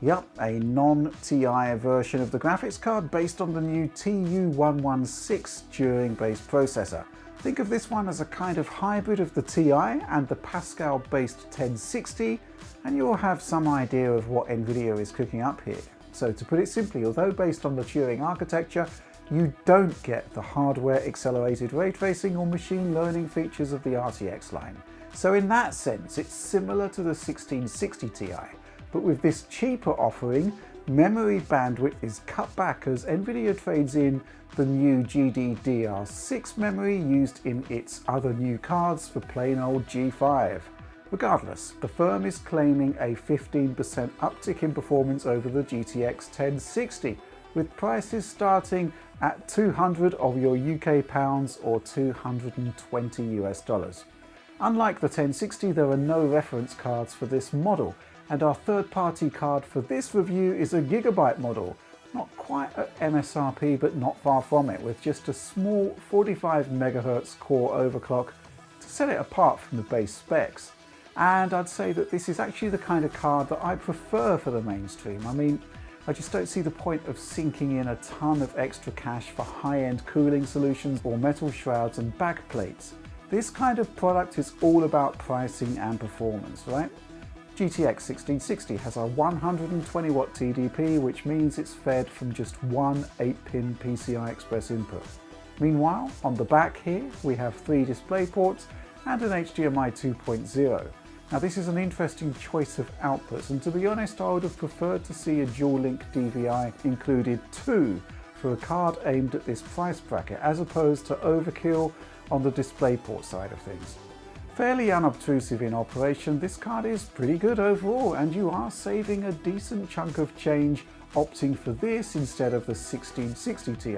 Yup, a non-TI version of the graphics card based on the new TU116 Turing-based processor. Think of this one as a kind of hybrid of the TI and the Pascal-based 1060, and you'll have some idea of what Nvidia is cooking up here. So to put it simply, although based on the Turing architecture, you don't get the hardware-accelerated ray tracing or machine learning features of the RTX line. So in that sense, it's similar to the 1660 Ti. But with this cheaper offering, memory bandwidth is cut back as Nvidia trades in the new GDDR6 memory used in its other new cards for plain old G5. Regardless, the firm is claiming a 15% uptick in performance over the GTX 1060, with prices starting at 200 of your UK pounds or 220 US dollars. Unlike the 1060, there are no reference cards for this model, and our third-party card for this review is a Gigabyte model, not quite at MSRP but not far from it, with just a small 45 MHz core overclock to set it apart from the base specs. And I'd say that this is actually the kind of card that I prefer for the mainstream. I mean, I just don't see the point of sinking in a ton of extra cash for high-end cooling solutions or metal shrouds and backplates. This kind of product is all about pricing and performance, right? GTX 1660 has a 120 watt TDP, which means it's fed from just one 8-pin PCI Express input. Meanwhile, on the back here, we have 3 display ports and an HDMI 2.0. Now this is an interesting choice of outputs, and to be honest, I would have preferred to see a dual-link DVI included too for a card aimed at this price bracket, as opposed to overkill on the DisplayPort side of things. Fairly unobtrusive in operation, this card is pretty good overall, and you are saving a decent chunk of change opting for this instead of the 1660 Ti.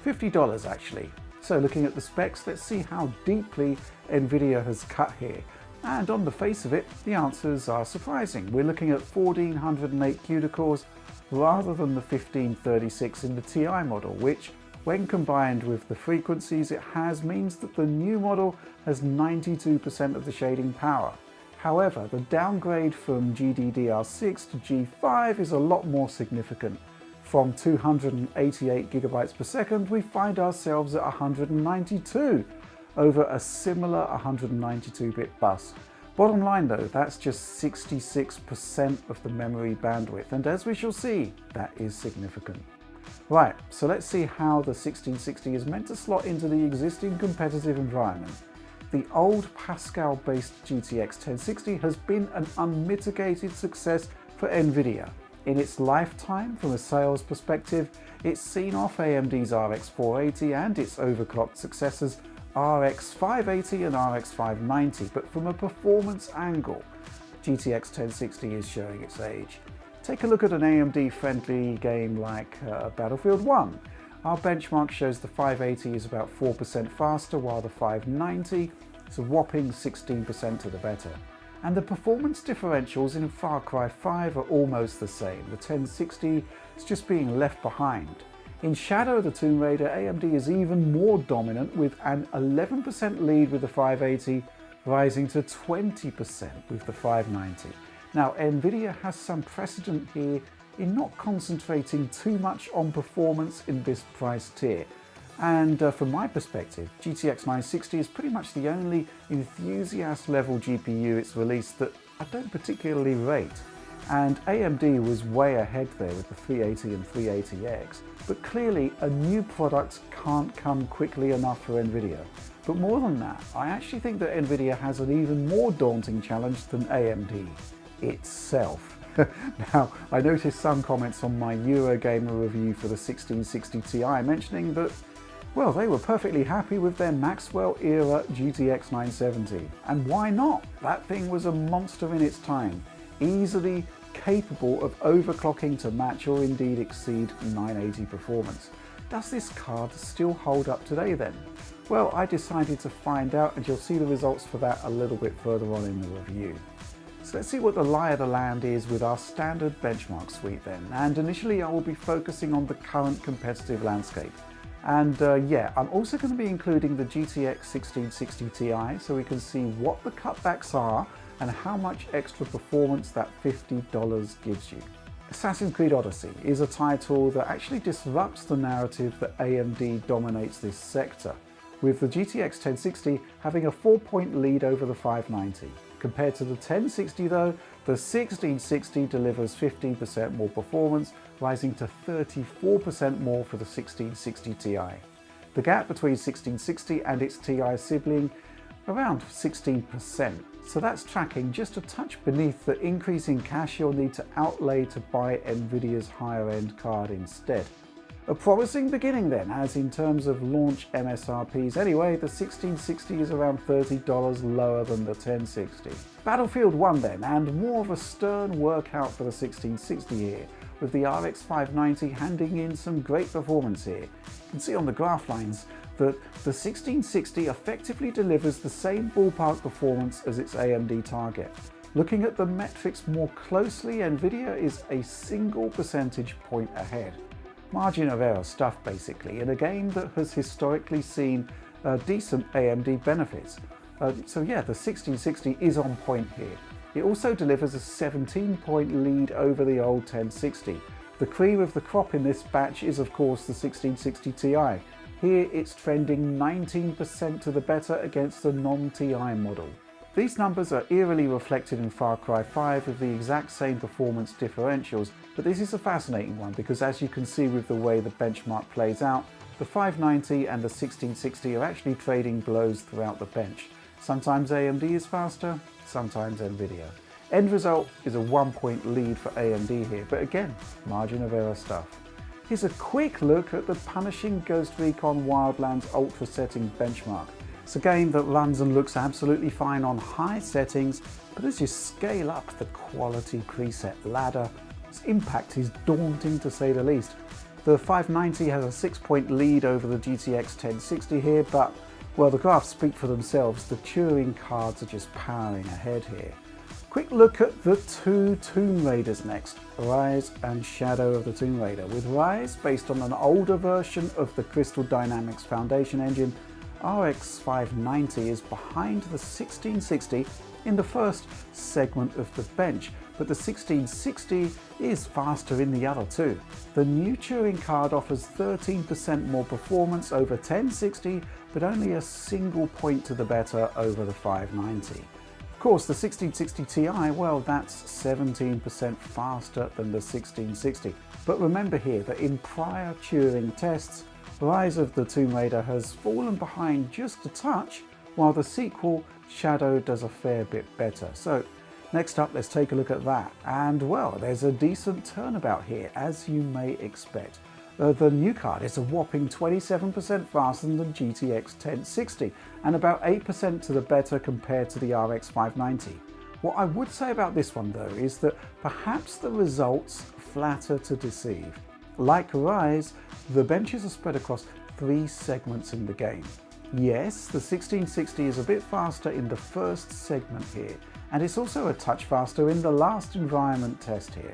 $50 actually. So looking at the specs, let's see how deeply Nvidia has cut here. And on the face of it, the answers are surprising. We're looking at 1408 CUDA cores rather than the 1536 in the Ti model, which, when combined with the frequencies it has, means that the new model has 92% of the shading power. However, the downgrade from GDDR6 to G5 is a lot more significant. From 288 gigabytes per second, we find ourselves at 192 over a similar 192-bit bus. Bottom line though, that's just 66% of the memory bandwidth, and as we shall see, that is significant. Right, so let's see how the 1660 is meant to slot into the existing competitive environment. The old Pascal-based GTX 1060 has been an unmitigated success for Nvidia. In its lifetime, from a sales perspective, it's seen off AMD's RX 480 and its overclocked successors RX 580 and RX 590, but from a performance angle, GTX 1060 is showing its age. Take a look at an AMD-friendly game like Battlefield 1. Our benchmark shows the 580 is about 4% faster, while the 590 is a whopping 16% to the better. And the performance differentials in Far Cry 5 are almost the same. The 1060 is just being left behind. In Shadow of the Tomb Raider, AMD is even more dominant, with an 11% lead with the 580, rising to 20% with the 590. Now, Nvidia has some precedent here in not concentrating too much on performance in this price tier. And from my perspective, GTX 960 is pretty much the only enthusiast-level GPU it's released that I don't particularly rate. And AMD was way ahead there with the 380 and 380X. But clearly, a new product can't come quickly enough for Nvidia. But more than that, I actually think that Nvidia has an even more daunting challenge than AMD. Itself. Now, I noticed some comments on my Eurogamer review for the 1660 Ti mentioning that, well, they were perfectly happy with their Maxwell-era GTX 970. And why not? That thing was a monster in its time, easily capable of overclocking to match or indeed exceed 980 performance. Does this card still hold up today then? Well, I decided to find out, and you'll see the results for that a little bit further on in the review. So let's see what the lie of the land is with our standard benchmark suite then. And initially I will be focusing on the current competitive landscape. And yeah, I'm also going to be including the GTX 1660 Ti so we can see what the cutbacks are and how much extra performance that $50 gives you. Assassin's Creed Odyssey is a title that actually disrupts the narrative that AMD dominates this sector, with the GTX 1060 having a 4-point lead over the 590. Compared to the 1060 though, the 1660 delivers 15% more performance, rising to 34% more for the 1660 Ti. The gap between 1660 and its Ti sibling around 16%, so that's tracking just a touch beneath the increase in cash you'll need to outlay to buy Nvidia's higher end card instead. A promising beginning then, as in terms of launch MSRPs anyway, the 1660 is around $30 lower than the 1060. Battlefield 1 then, and more of a stern workout for the 1660 here, with the RX 590 handing in some great performance here. You can see on the graph lines that the 1660 effectively delivers the same ballpark performance as its AMD target. Looking at the metrics more closely, Nvidia is a single percentage point ahead. Margin of error stuff basically, in a game that has historically seen decent AMD benefits. So yeah, the 1660 is on point here. It also delivers a 17-point lead over the old 1060. The cream of the crop in this batch is of course the 1660 Ti. Here it's trending 19% to the better against the non-Ti model. These numbers are eerily reflected in Far Cry 5 with the exact same performance differentials, but this is a fascinating one because, as you can see with the way the benchmark plays out, the 590 and the 1660 are actually trading blows throughout the bench. Sometimes AMD is faster, sometimes Nvidia. End result is a 1-point lead for AMD here, but again, margin of error stuff. Here's a quick look at the punishing Ghost Recon Wildlands Ultra setting benchmark. It's a game that runs and looks absolutely fine on high settings, but as you scale up the quality preset ladder, its impact is daunting to say the least. The 590 has a 6-point lead over the GTX 1060 here, but, well, the graphs speak for themselves. The Turing cards are just powering ahead here. Quick look at the two Tomb Raiders next, Rise and Shadow of the Tomb Raider. With Rise, based on an older version of the Crystal Dynamics Foundation engine, RX 590 is behind the 1660 in the first segment of the bench, but the 1660 is faster in the other two. The new Turing card offers 13% more performance over 1060, but only a single point to the better over the 590. Of course, the 1660 Ti, well, that's 17% faster than the 1660. But remember here that in prior Turing tests, Rise of the Tomb Raider has fallen behind just a touch, while the sequel, Shadow, does a fair bit better. So next up, let's take a look at that. And well, there's a decent turnabout here, as you may expect. The new card is a whopping 27% faster than the GTX 1060 and about 8% to the better compared to the RX 590. What I would say about this one though is that perhaps the results flatter to deceive. Like Rise, the benches are spread across 3 segments in the game. Yes, the 1660 is a bit faster in the first segment here, and it's also a touch faster in the last environment test here.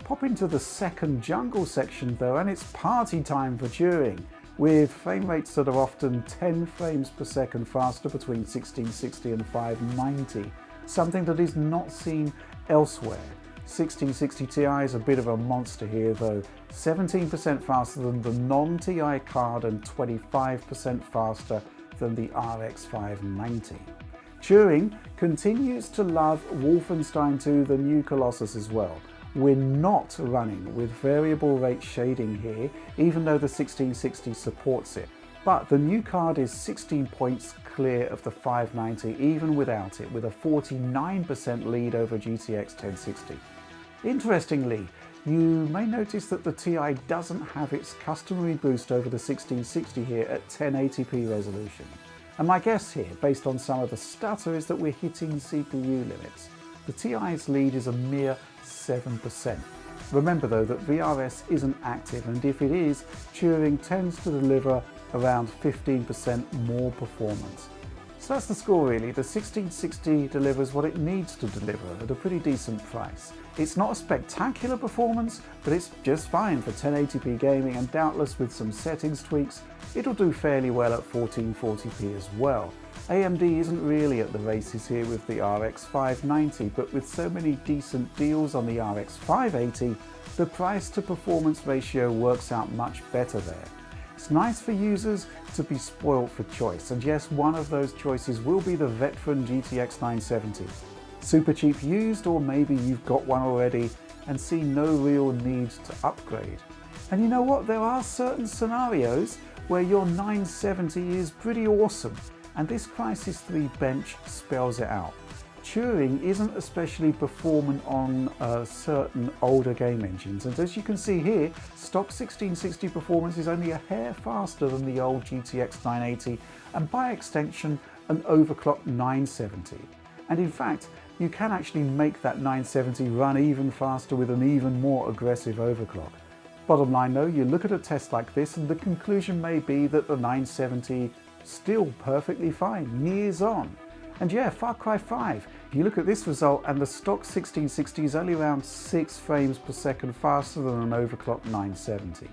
Pop into the second jungle section though, and it's party time for Turing, with frame rates that are often 10 frames per second faster between 1660 and 590, something that is not seen elsewhere. 1660 Ti is a bit of a monster here though, 17% faster than the non-Ti card and 25% faster than the RX 590. Turing continues to love Wolfenstein 2: The New Colossus as well. We're not running with variable rate shading here, even though the 1660 supports it. But the new card is 16 points clear of the 590 even without it, with a 49% lead over GTX 1060. Interestingly, you may notice that the Ti doesn't have its customary boost over the 1660 here at 1080p resolution. And my guess here, based on some of the stutter, is that we're hitting CPU limits. The Ti's lead is a mere 7%. Remember though that VRS isn't active, and if it is, Turing tends to deliver around 15% more performance. So that's the score really. The 1660 delivers what it needs to deliver at a pretty decent price. It's not a spectacular performance, but it's just fine for 1080p gaming, and doubtless with some settings tweaks, it'll do fairly well at 1440p as well. AMD isn't really at the races here with the RX 590, but with so many decent deals on the RX 580, the price to performance ratio works out much better there. It's nice for users to be spoiled for choice, and yes, one of those choices will be the veteran GTX 970. Super cheap used, or maybe you've got one already and see no real need to upgrade. And you know what, there are certain scenarios where your 970 is pretty awesome, and this Crysis 3 bench spells it out. Turing isn't especially performant on certain older game engines, and as you can see here, stock 1660 performance is only a hair faster than the old GTX 980 and by extension an overclocked 970. And in fact, you can actually make that 970 run even faster with an even more aggressive overclock. Bottom line though, you look at a test like this and the conclusion may be that the 970 still perfectly fine, years on. And yeah, Far Cry 5, you look at this result and the stock 1660 is only around 6 frames per second faster than an overclocked 970.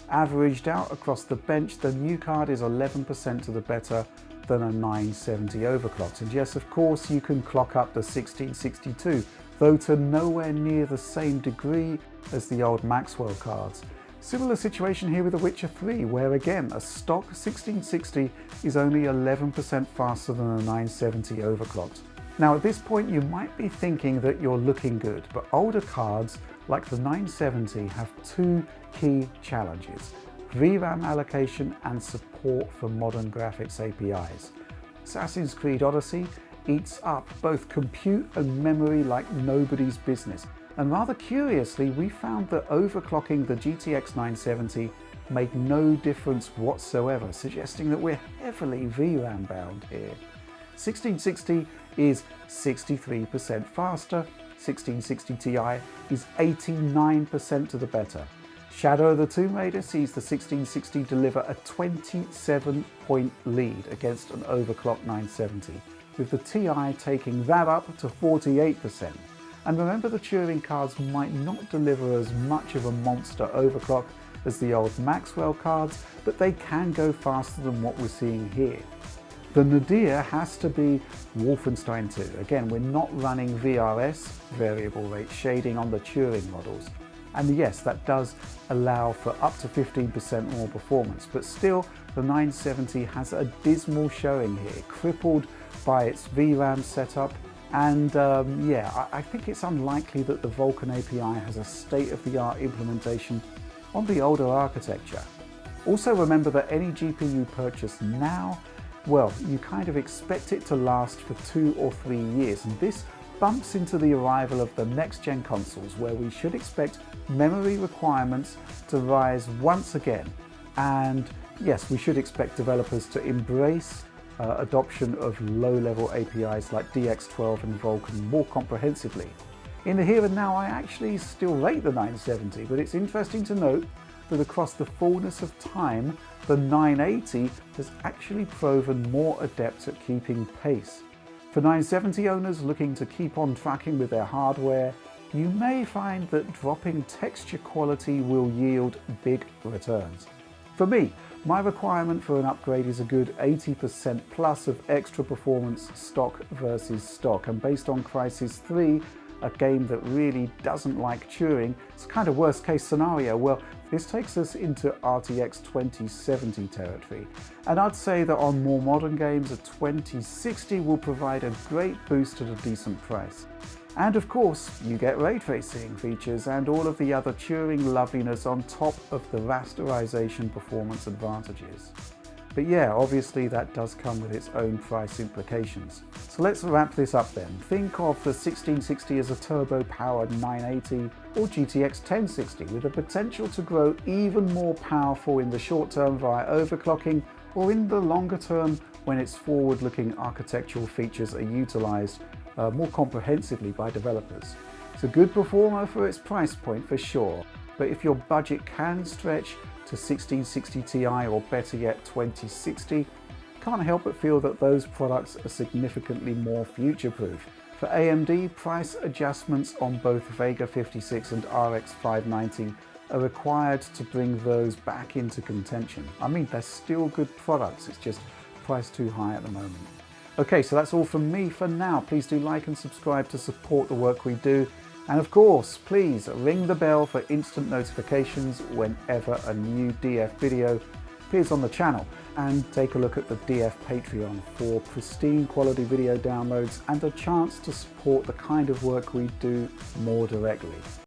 Averaged out across the bench, the new card is 11% to the better than a 970 overclocked. And yes, of course, you can clock up the 1662, though to nowhere near the same degree as the old Maxwell cards. Similar situation here with The Witcher 3, where again, a stock 1660 is only 11% faster than a 970 overclocked. Now at this point you might be thinking that you're looking good, but older cards like the 970 have two key challenges: VRAM allocation and support for modern graphics APIs. Assassin's Creed Odyssey eats up both compute and memory like nobody's business. And rather curiously, we found that overclocking the GTX 970 made no difference whatsoever, suggesting that we're heavily VRAM bound here. 1660 is 63% faster, 1660 Ti is 89% to the better. Shadow of the Tomb Raider sees the 1660 deliver a 27-point lead against an overclocked 970, with the Ti taking that up to 48%. And remember, the Turing cards might not deliver as much of a monster overclock as the old Maxwell cards, but they can go faster than what we're seeing here. The nadir has to be Wolfenstein 2. Again, we're not running VRS, variable rate shading, on the Turing models. And yes, that does allow for up to 15% more performance, but still the 970 has a dismal showing here, crippled by its VRAM setup. And yeah, I think it's unlikely that the Vulkan API has a state-of-the-art implementation on the older architecture. Also remember that any GPU purchased now, well, you kind of expect it to last for 2 or 3 years, and this bumps into the arrival of the next-gen consoles, where we should expect memory requirements to rise once again. And yes, we should expect developers to embrace adoption of low-level APIs like DX12 and Vulkan more comprehensively. In the here and now, I actually still rate the 970, but it's interesting to note that across the fullness of time, the 980 has actually proven more adept at keeping pace. For 970 owners looking to keep on tracking with their hardware, you may find that dropping texture quality will yield big returns. For me, my requirement for an upgrade is a good 80% plus of extra performance stock versus stock, and based on Crysis 3, a game that really doesn't like Turing, it's kind of worst case scenario. Well, this takes us into RTX 2070 territory, and I'd say that on more modern games, a 2060 will provide a great boost at a decent price. And of course, you get ray tracing features and all of the other Turing loveliness on top of the rasterization performance advantages. But yeah, obviously that does come with its own price implications. So let's wrap this up then. Think of the 1660 as a turbo-powered 980 or GTX 1060 with the potential to grow even more powerful in the short term via overclocking, or in the longer term when its forward-looking architectural features are utilized more comprehensively by developers. It's a good performer for its price point for sure, but if your budget can stretch to 1660 Ti or better yet 2060, can't help but feel that those products are significantly more future-proof. For AMD, price adjustments on both Vega 56 and RX 590 are required to bring those back into contention. I mean, they're still good products, it's just priced too high at the moment. Okay, so that's all from me for now. Please do like and subscribe to support the work we do. And of course, please ring the bell for instant notifications whenever a new DF video appears on the channel. And take a look at the DF Patreon for pristine quality video downloads and a chance to support the kind of work we do more directly.